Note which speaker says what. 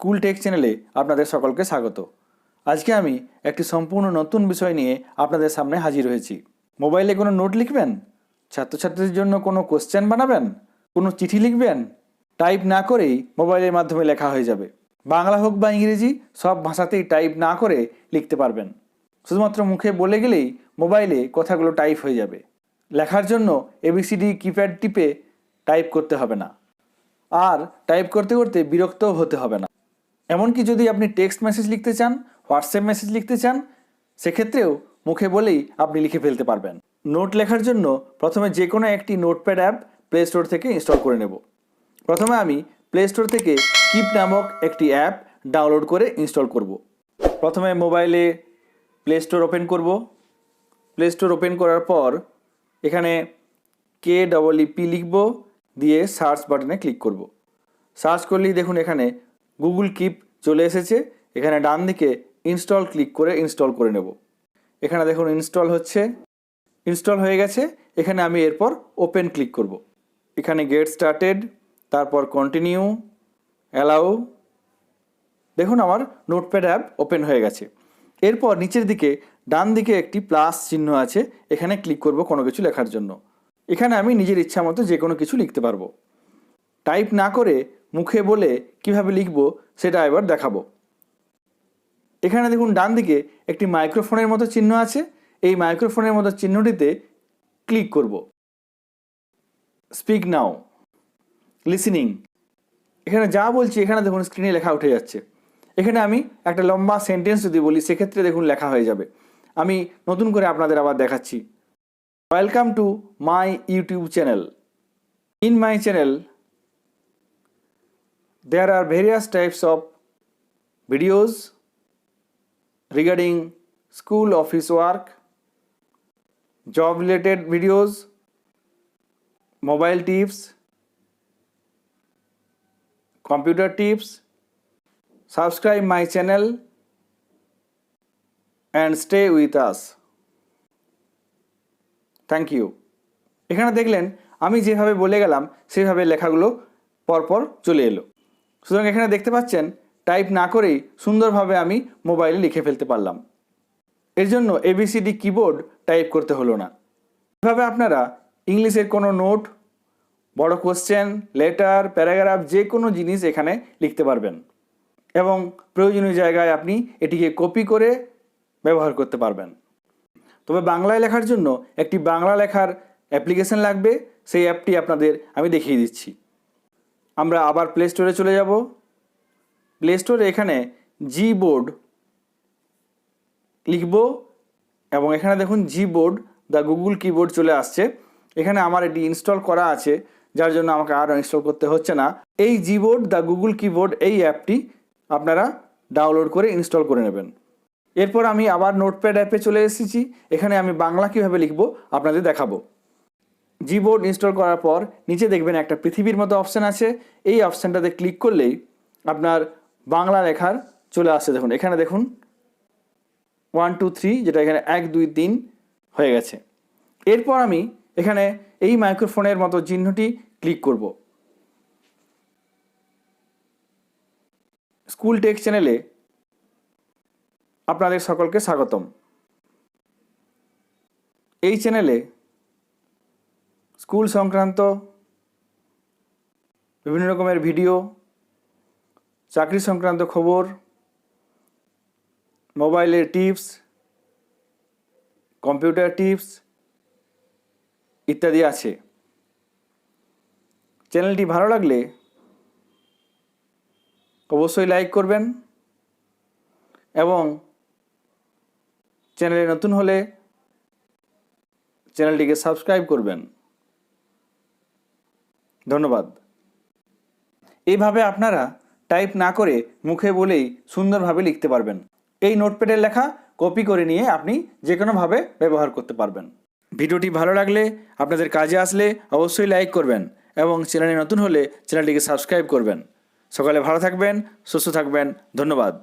Speaker 1: School take চ্যানেলে আপনাদের সকলকে স্বাগত। আজকে আমি একটি সম্পূর্ণ নতুন বিষয় নিয়ে আপনাদের সামনে হাজির হয়েছি। মোবাইলে কোনো নোট লিখবেন, ছাত্রছাত্রীদের জন্য কোনো কোশ্চেন বানাবেন, কোনো চিঠি লিখবেন, টাইপ না করেই মোবাইলের মাধ্যমে লেখা হয়ে যাবে। বাংলা হোক বা ইংরেজি, সব ভাষাতেই টাইপ না করে লিখতে পারবেন। শুধুমাত্র মুখে বলে গেলেই মোবাইলে কথাগুলো টাইপ হয়ে যাবে। লেখার জন্য এবিসিডি কিপ্যাড টিপে টাইপ করতে হবে না, আর টাইপ করতে করতে বিরক্তও হতে হবে না। এমনকি যদি আপনি টেক্সট মেসেজ লিখতে চান, হোয়াটসঅ্যাপ মেসেজ লিখতে চান, সেক্ষেত্রেও মুখে বলেই আপনি লিখে ফেলতে পারবেন। নোট লেখার জন্য প্রথমে যে কোনো একটি নোটপ্যাড অ্যাপ প্লে স্টোর থেকে ইনস্টল করে নেব। প্রথমে আমি প্লে স্টোর থেকে কিপ নামক একটি অ্যাপ ডাউনলোড করে ইনস্টল করব। প্রথমে মোবাইলে প্লে স্টোর ওপেন করব। প্লে স্টোর ওপেন করার পর এখানে KEEP লিখব, দিয়ে সার্চ বাটনে ক্লিক করব। সার্চ করলেই দেখুন এখানে গুগল কিপ চলে এসেছে। এখানে ডান দিকে ইনস্টল ক্লিক করে ইনস্টল করে নেব। এখানে দেখুন ইনস্টল হচ্ছে। ইনস্টল হয়ে গেছে। এখানে আমি এরপর ওপেন ক্লিক করব। এখানে গেট স্টার্টেড, তারপর কন্টিনিউ, অ্যালাউ। দেখুন আমার নোটপ্যাড অ্যাপ ওপেন হয়ে গেছে। এরপর নিচের দিকে ডান দিকে একটি প্লাস চিহ্ন আছে, এখানে ক্লিক করব কোনো কিছু লেখার জন্য। এখানে আমি নিজের ইচ্ছা মতো যে কোনো কিছু লিখতে পারবো। টাইপ না করে মুখে বলে কিভাবে লিখব সেটা এবার দেখাবো। এখানে দেখুন ডান দিকে একটি মাইক্রোফোনের মতো চিহ্ন আছে। এই মাইক্রোফোনের মতো চিহ্নটিতে ক্লিক করব। স্পিক নাও, লিসেনিং, এখানে যা বলছি এখানে দেখুন স্ক্রিনে লেখা উঠে যাচ্ছে। এখানে আমি একটা লম্বা সেন্টেন্স যদি বলি সেক্ষেত্রে দেখুন লেখা হয়ে যাবে। আমি নতুন করে আপনাদের আবার দেখাচ্ছি। Welcome to my YouTube channel. In my channel there are various types of videos regarding school office work, job related videos, mobile tips, computer tips. Subscribe my channel and stay with us. Thank you. এখানে দেখলেন আমি যেভাবে বলে গেলাম সেভাবে লেখাগুলো পরপর চলে এলো। সুতরাং এখানে দেখতে পাচ্ছেন টাইপ না করেই সুন্দরভাবে আমি মোবাইলে লিখে ফেলতে পারলাম। এর জন্য এবিসিডি কিবোর্ড টাইপ করতে হলো না। এভাবে আপনারা ইংলিশের কোনো নোট, বড় কোশ্চেন, লেটার, প্যারাগ্রাফ যে কোনো জিনিস এখানে লিখতে পারবেন এবং প্রয়োজনীয় জায়গায় আপনি এটিকে কপি করে ব্যবহার করতে পারবেন। তবে বাংলায় লেখার জন্য একটি বাংলা লেখার অ্যাপ্লিকেশন লাগবে। সেই অ্যাপটি আপনাদের আমি দেখিয়ে দিচ্ছি। আমরা আবার প্লে স্টোরে চলে যাব। প্লে স্টোরে এখানে বোর্ড লিখব এবং এখানে দেখুন বোর্ড দ্য গুগল কিবোর্ড চলে আসছে। এখানে আমার এটি ইনস্টল করা আছে, যার জন্য আমাকে আরও ইনস্টল করতে হচ্ছে না। এই বোর্ড দ্য গুগল কিবোর্ড এই অ্যাপটি আপনারা ডাউনলোড করে ইনস্টল করে নেবেন। এরপর আমি আবার নোটপ্যাড অ্যাপে চলে এসেছি। এখানে আমি বাংলা কীভাবে লিখব আপনাদের দেখাবো। বোর্ড ইনস্টল করার পর নিচে দেখবেন একটা পৃথিবীর মতো অপশান আছে। এই অপশানটাতে ক্লিক করলেই আপনার বাংলা লেখার চলে আসছে। দেখুন এখানে দেখুন 1 2 3, যেটা এখানে 1 2 3 হয়ে গেছে। এরপর আমি এখানে এই মাইক্রোফোনের মতো চিহ্নটি ক্লিক করব। স্কুল টেক চ্যানেলে আপনাদের সকলকে স্বাগতম। এই চ্যানেলে স্কুল সংক্রান্ত বিভিন্ন রকমের ভিডিও, চাকরি সংক্রান্ত খবর, মোবাইলের টিপস, কম্পিউটার টিপস ইত্যাদি আছে। চ্যানেলটি ভালো লাগলে অবশ্যই লাইক করবেন এবং চ্যানেলে নতুন হলে চ্যানেলটিকে সাবস্ক্রাইব করবেন। ধন্যবাদ। এইভাবে আপনারা টাইপ না করে মুখে বলেই সুন্দরভাবে লিখতে পারবেন। এই নোটপ্যাডের লেখা কপি করে নিয়ে আপনি যে কোনোভাবে ব্যবহার করতে পারবেন। ভিডিওটি ভালো লাগলে, আপনাদের কাজে আসলে অবশ্যই লাইক করবেন এবং চ্যানেলে নতুন হলে চ্যানেলটিকে সাবস্ক্রাইব করবেন। সকালে ভালো থাকবেন, সুস্থ থাকবেন। ধন্যবাদ।